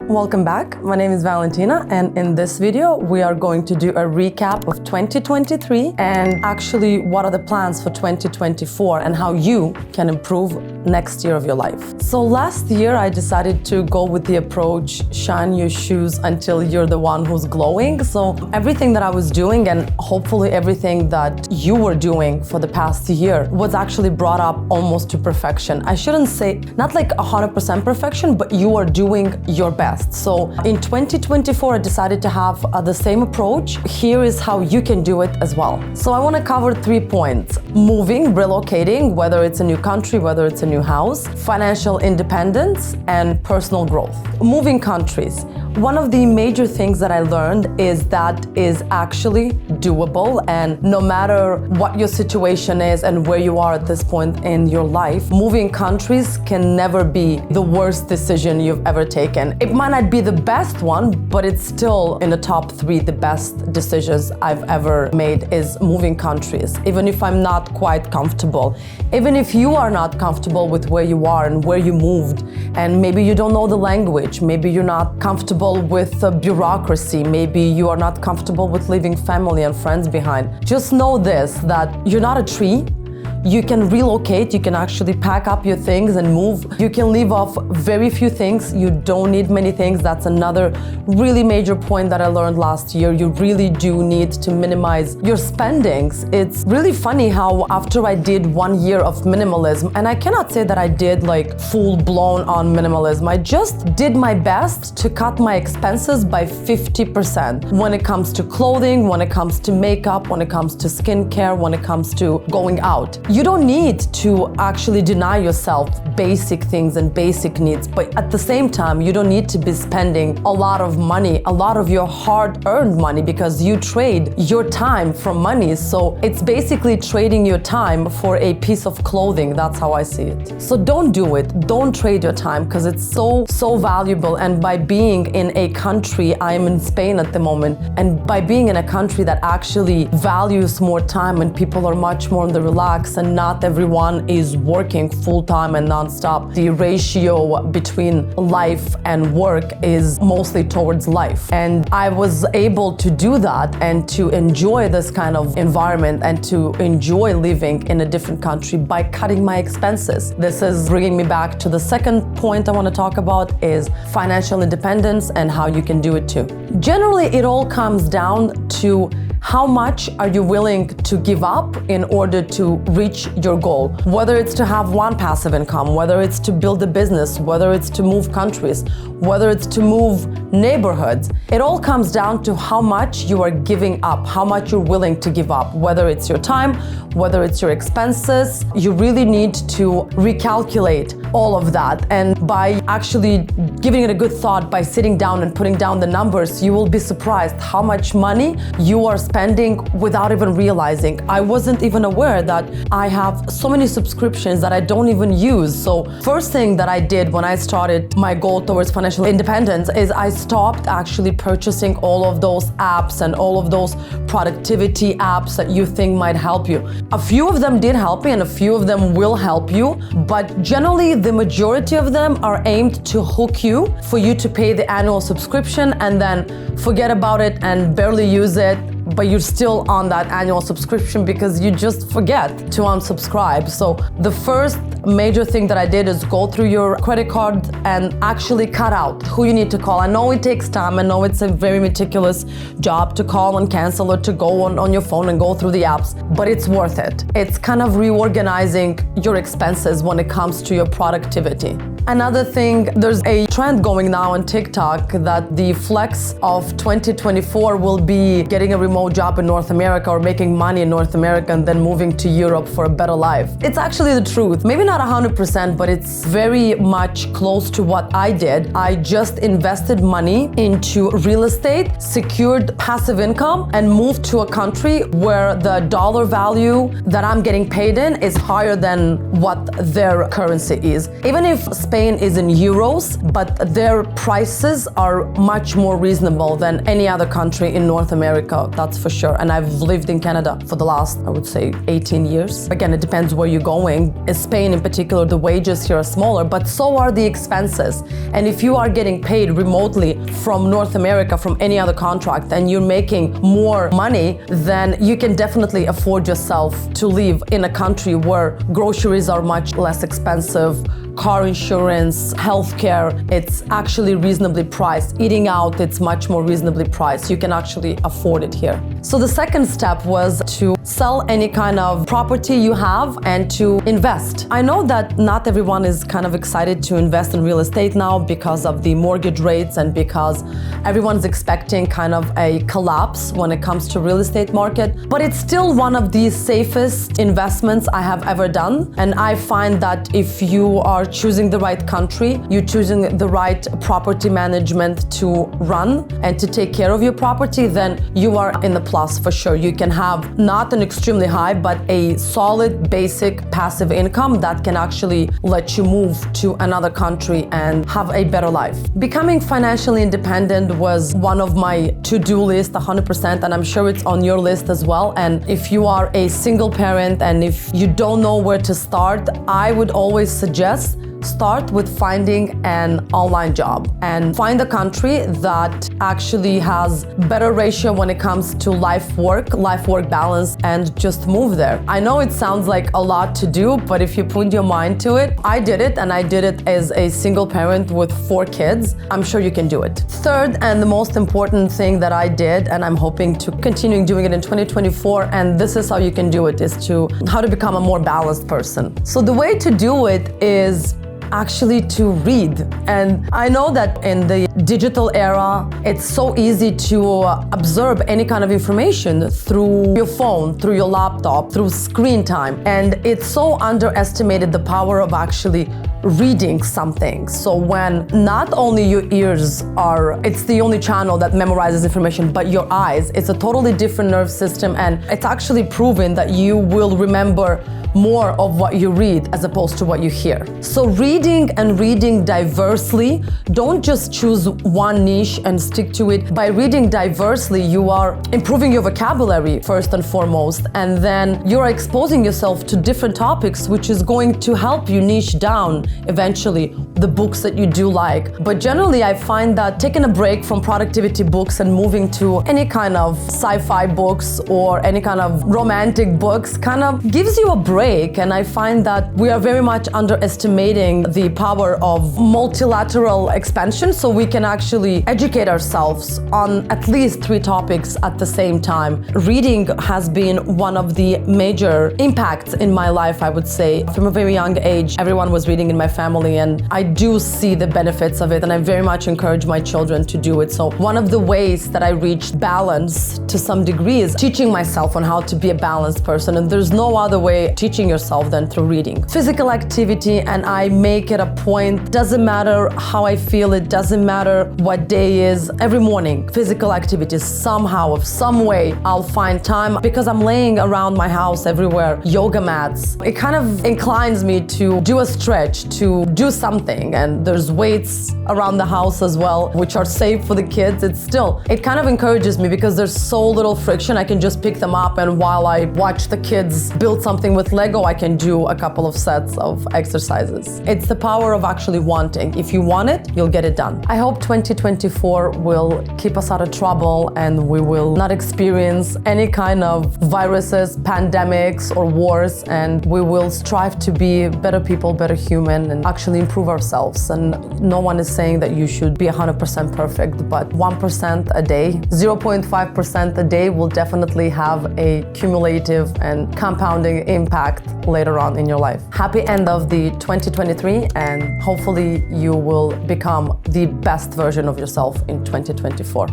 Welcome back. My name is Valentina, and in this video we are going to do a recap of 2023 and actually what are the plans for 2024 and how you can improve next year of your life. So last year I decided to go with the approach, shine your shoes until you're the one who's glowing. So everything that I was doing and hopefully everything that you were doing for the past year was actually brought up almost to perfection. I shouldn't say not like 100% perfection, but you are doing your best. So in 2024, I decided to have the same approach. Here is how you can do it as well. So I want to cover 3 points: moving, relocating, whether it's a new country, whether it's a new house, financial independence, and personal growth. Moving countries. One of the major things that I learned is that is actually doable, and no matter what your situation is and where you are at this point in your life, moving countries can never be the worst decision you've ever taken. It might not be the best one, but it's still in the top 3 the best decisions I've ever made is moving countries. Even if I'm not quite comfortable, even if you are not comfortable with where you are and where you moved, and maybe you don't know the language, maybe you're not comfortable with bureaucracy, maybe you are not comfortable with leaving family and friends behind. Just know this, that you're not a tree. You can relocate, you can actually pack up your things and move. You can leave off very few things. You don't need many things. That's another really major point that I learned last year. You really do need to minimize your spendings. It's really funny how after I did 1 year of minimalism, and I cannot say that I did like full blown on minimalism. I just did my best to cut my expenses by 50% when it comes to clothing, when it comes to makeup, when it comes to skincare, when it comes to going out. You don't need to actually deny yourself basic things and basic needs, but at the same time, you don't need to be spending a lot of money, a lot of your hard-earned money, because you trade your time for money. So it's basically trading your time for a piece of clothing. That's how I see it. So don't do it. Don't trade your time, because it's so valuable. And by being in a country, I'm in Spain at the moment, and by being in a country that actually values more time and people are much more on the relax, and not everyone is working full-time and non-stop. The ratio between life and work is mostly towards life. And I was able to do that and to enjoy this kind of environment and to enjoy living in a different country by cutting my expenses. This is bringing me back to the second point I want to talk about is financial independence and how you can do it too. Generally, it all comes down to how much are you willing to give up in order to reach your goal? Whether it's to have one passive income, whether it's to build a business, whether it's to move countries, whether it's to move neighborhoods, it all comes down to how much you are giving up, how much you're willing to give up, whether it's your time, whether it's your expenses. You really need to recalculate all of that. And by actually giving it a good thought, by sitting down and putting down the numbers, you will be surprised how much money you are spending without even realizing. I wasn't even aware that I have so many subscriptions that I don't even use. So first thing that I did when I started my goal towards financial independence is I stopped actually purchasing all of those apps and all of those productivity apps that you think might help you. A few of them did help me and a few of them will help you, but generally the majority of them are aimed to hook you for you to pay the annual subscription and then forget about it and barely use it, but you're still on that annual subscription because you just forget to unsubscribe. So the first major thing that I did is go through your credit card and actually cut out who you need to call. I know it takes time. I know it's a very meticulous job to call and cancel or to go on your phone and go through the apps, but it's worth it. It's kind of reorganizing your expenses when it comes to your productivity. Another thing, there's a trend going now on TikTok that the flex of 2024 will be getting a remote job in North America or making money in North America and then moving to Europe for a better life. It's actually the truth. Maybe not 100%, but it's very much close to what I did. I just invested money into real estate, secured passive income, and moved to a country where the dollar value that I'm getting paid in is higher than what their currency is. Even if Spain is in euros, but their prices are much more reasonable than any other country in North America, that's for sure. And I've lived in Canada for the last, I would say, 18 years. Again, it depends where you're going. Spain in particular, the wages here are smaller, but so are the expenses. And if you are getting paid remotely from North America, from any other contract, and you're making more money, then you can definitely afford yourself to live in a country where groceries are much less expensive, car insurance, healthcare, it's actually reasonably priced. Eating out, it's much more reasonably priced. You can actually afford it here. So the second step was to sell any kind of property you have and to invest. I know that not everyone is kind of excited to invest in real estate now because of the mortgage rates and because everyone's expecting kind of a collapse when it comes to real estate market, but it's still one of the safest investments I have ever done. And I find that if you are choosing the right country, you're choosing the right property management to run and to take care of your property, then you are in the plus for sure. You can have not an extremely high, but a solid basic passive income that can actually let you move to another country and have a better life. Becoming financially independent was one of my to-do list 100%, and I'm sure it's on your list as well. And if you are a single parent and if you don't know where to start, I would always suggest start with finding an online job and find a country that actually has better ratio when it comes to life-work balance, and just move there. I know it sounds like a lot to do, but if you put your mind to it, I did it, and I did it as a single parent with 4 kids. I'm sure you can do it. Third, and the most important thing that I did, and I'm hoping to continue doing it in 2024, and this is how you can do it, is how to become a more balanced person. So the way to do it is actually to read. And I know that in the digital era, it's so easy to absorb any kind of information through your phone, through your laptop, through screen time. And it's so underestimated the power of actually reading something. So when not only your ears it's the only channel that memorizes information, but your eyes, it's a totally different nerve system, and it's actually proven that you will remember more of what you read as opposed to what you hear. So reading and reading diversely, don't just choose one niche and stick to it. By reading diversely, you are improving your vocabulary first and foremost, and then you're exposing yourself to different topics, which is going to help you niche down eventually the books that you do like. But generally, I find that taking a break from productivity books and moving to any kind of sci-fi books or any kind of romantic books kind of gives you a break. And I find that we are very much underestimating the power of multilateral expansion, so we can actually educate ourselves on at least 3 topics at the same time. Reading has been one of the major impacts in my life, I would say. From a very young age, everyone was reading in my family, and I do see the benefits of it, and I very much encourage my children to do it. So one of the ways that I reached balance to some degree is teaching myself on how to be a balanced person, and there's no other way teaching yourself than through reading. Physical activity, and I make it a point, doesn't matter how I feel, it doesn't matter what day is, every morning, physical activities, somehow, of some way, I'll find time, because I'm laying around my house everywhere, yoga mats. It kind of inclines me to do a stretch, to do something, and there's weights around the house as well, which are safe for the kids. It kind of encourages me because there's so little friction. I can just pick them up, and while I watch the kids build something with Lego, I can do a couple of sets of exercises. It's the power of actually wanting. If you want it, you'll get it done. I hope 2024 will keep us out of trouble and we will not experience any kind of viruses, pandemics, or wars, and we will strive to be better people, better human, and actually improve ourselves. And no one is saying that you should be 100% perfect, but 1% a day, 0.5% a day will definitely have a cumulative and compounding impact later on in your life. Happy end of the 2023, and hopefully you will become the best version of yourself in 2024.